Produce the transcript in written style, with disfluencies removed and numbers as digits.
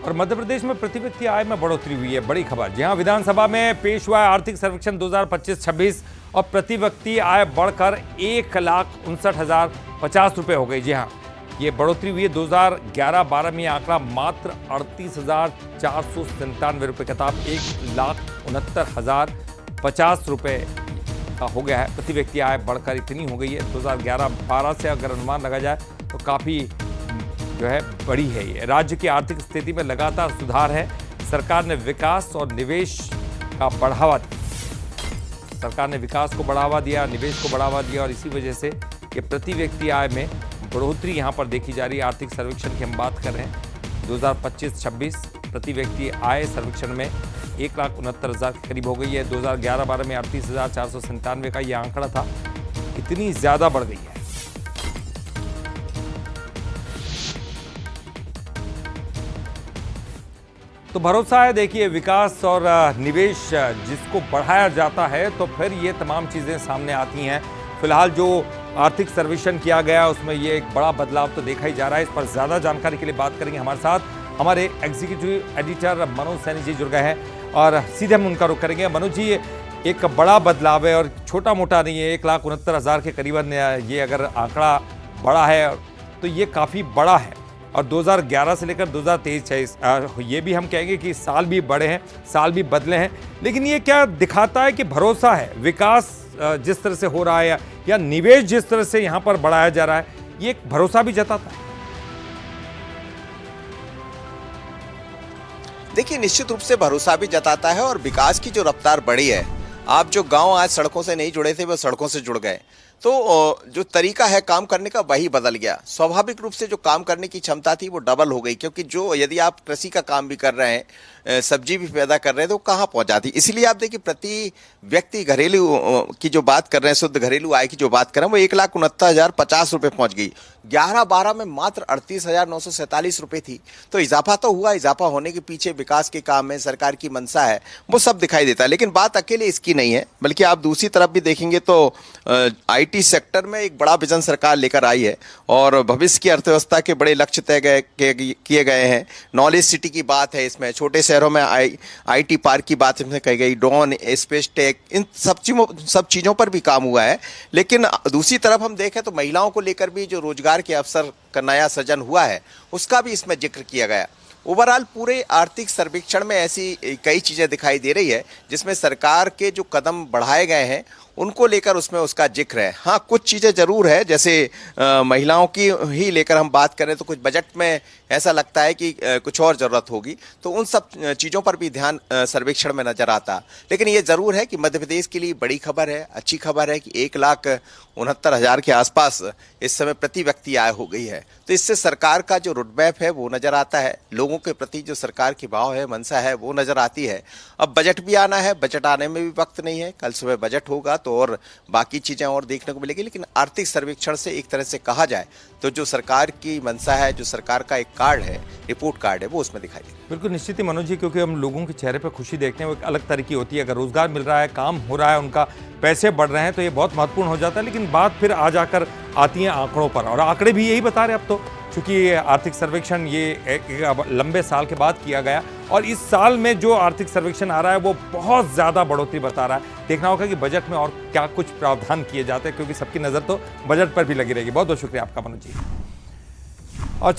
और मध्य प्रदेश में प्रति व्यक्ति आय में बढ़ोतरी हुई है, बड़ी खबर। जी हां, विधानसभा में पेश हुआ आर्थिक सर्वेक्षण 2025-26 और प्रति व्यक्ति आय बढ़कर 1,59,050 रुपये हो गई। जी हां, ये बढ़ोतरी हुई है। 2011-12 में आंकड़ा मात्र 38,497 रुपये का था, 1,69,050 रुपये का हो गया है। प्रति व्यक्ति आय बढ़कर इतनी हो गई है। 2011-12 से अगर अनुमान लगा जाए तो काफ़ी जो है बड़ी है। ये राज्य की आर्थिक स्थिति में लगातार सुधार है। सरकार ने विकास और निवेश का बढ़ावा दिया। सरकार ने विकास को बढ़ावा दिया, निवेश को बढ़ावा दिया और इसी वजह से ये प्रति व्यक्ति आय में बढ़ोतरी यहाँ पर देखी जा रही है। आर्थिक सर्वेक्षण की हम बात कर रहे हैं 2025-26 प्रति व्यक्ति आय सर्वेक्षण में 1,69,000 के करीब हो गई है। 2011-12 में 38,497 का ये आंकड़ा था, इतनी ज्यादा बढ़ गई है। तो भरोसा है, देखिए विकास और निवेश जिसको बढ़ाया जाता है तो फिर ये तमाम चीज़ें सामने आती हैं। फिलहाल जो आर्थिक सर्वेक्षण किया गया उसमें ये एक बड़ा बदलाव तो देखा ही जा रहा है। इस पर ज़्यादा जानकारी के लिए बात करेंगे हमारे साथ हमारे एग्जीक्यूटिव एडिटर मनोज सैनी जी जुड़ गए हैं और सीधे हम उनका रुख करेंगे। मनोज जी, एक बड़ा बदलाव है और छोटा मोटा नहीं है। 1,69,000 के करीबन ये अगर आंकड़ा बड़ा है तो ये काफ़ी बड़ा है। और 2011 से लेकर 2023-26 ये भी हम कहेंगे कि साल भी बड़े हैं, साल भी बदले हैं, लेकिन ये क्या दिखाता है कि भरोसा है, विकास जिस तरह से हो रहा है या निवेश जिस तरह से यहाँ पर बढ़ाया जा रहा है, ये एक भरोसा भी जताता है। देखिए, निश्चित रूप से भरोसा भी जताता है और विकास की जो रफ्तार बढ़ी है। आप जो गांव आज सड़कों से नहीं जुड़े थे वो सड़कों से जुड़ गए, तो जो तरीका है काम करने का वही बदल गया। स्वाभाविक रूप से जो काम करने की क्षमता थी वो डबल हो गई, क्योंकि जो यदि आप कृषि का काम भी कर रहे हैं, सब्जी भी पैदा कर रहे हैं, तो कहाँ पहुंच जाती। इसलिए आप देखिए, प्रति व्यक्ति घरेलू की जो बात कर रहे हैं, शुद्ध घरेलू आय की जो बात कर रहे हैं, वो 1,69,050 रुपये पहुंच गई। 11-12 में मात्र 38,947 रुपये थी। तो इजाफा तो हुआ, इजाफा होने के पीछे विकास के काम है, सरकार की मंशा है, वो सब दिखाई देता है। लेकिन बात अकेले इसकी नहीं है, बल्कि आप दूसरी तरफ भी देखेंगे तो IT सेक्टर में एक बड़ा विजन सरकार लेकर आई है और भविष्य की अर्थव्यवस्था के बड़े लक्ष्य तय किए गए हैं। नॉलेज सिटी की बात है, इसमें छोटे शहरों में IT पार्क की बात इसमें कही गई, ड्रोन, स्पेस टेक, इन सब चीज़ों पर भी काम हुआ है। लेकिन दूसरी तरफ हम देखें तो महिलाओं को लेकर भी जो रोजगार के अवसर का नया सृजन हुआ है, उसका भी इसमें जिक्र किया गया। ओवरऑल पूरे आर्थिक सर्वेक्षण में ऐसी कई चीज़ें दिखाई दे रही है जिसमें सरकार के जो कदम बढ़ाए गए हैं उनको लेकर उसमें उसका जिक्र है। हाँ, कुछ चीज़ें ज़रूर है, जैसे महिलाओं की ही लेकर हम बात करें तो कुछ बजट में ऐसा लगता है कि कुछ और ज़रूरत होगी, तो उन सब चीज़ों पर भी ध्यान सर्वेक्षण में नज़र आता। लेकिन ये ज़रूर है कि मध्य प्रदेश के लिए बड़ी खबर है, अच्छी खबर है कि 1,69,000 के आसपास इस समय प्रति व्यक्ति आय हो गई है। तो इससे सरकार का जो रोडमैप है वो नज़र आता है, लोगों के प्रति जो सरकार की भाव है, मंशा है, वो नज़र आती है। अब बजट भी आना है, बजट आने में भी वक्त नहीं है, कल सुबह बजट होगा तो और बाकी चीज़ें और देखने को मिलेगी। लेकिन आर्थिक सर्वेक्षण से एक तरह से कहा जाए तो जो सरकार की मंशा है, जो सरकार का एक कार्ड है, रिपोर्ट कार्ड है, वो उसमें दिखाई देगा। बिल्कुल निश्चित ही मनोज जी, क्योंकि हम लोगों के चेहरे पर खुशी देखते हैं वो एक अलग तरह की होती है। अगर रोजगार मिल रहा है, काम हो रहा है, उनका पैसे बढ़ रहे हैं तो ये बहुत महत्वपूर्ण हो जाता है। लेकिन बात फिर आ जाकर आती है आंकड़ों पर, और आंकड़े भी यही बता रहे हैं अब तो, क्योंकि आर्थिक सर्वेक्षण ये एक लंबे साल के बाद किया गया और इस साल में जो आर्थिक सर्वेक्षण आ रहा है वो बहुत ज़्यादा बढ़ोतरी बता रहा है। देखना होगा कि बजट में और क्या कुछ प्रावधान किए जाते हैं, क्योंकि सबकी नज़र तो बजट पर भी लगी रहेगी। बहुत बहुत शुक्रिया आपका मनोज जी। और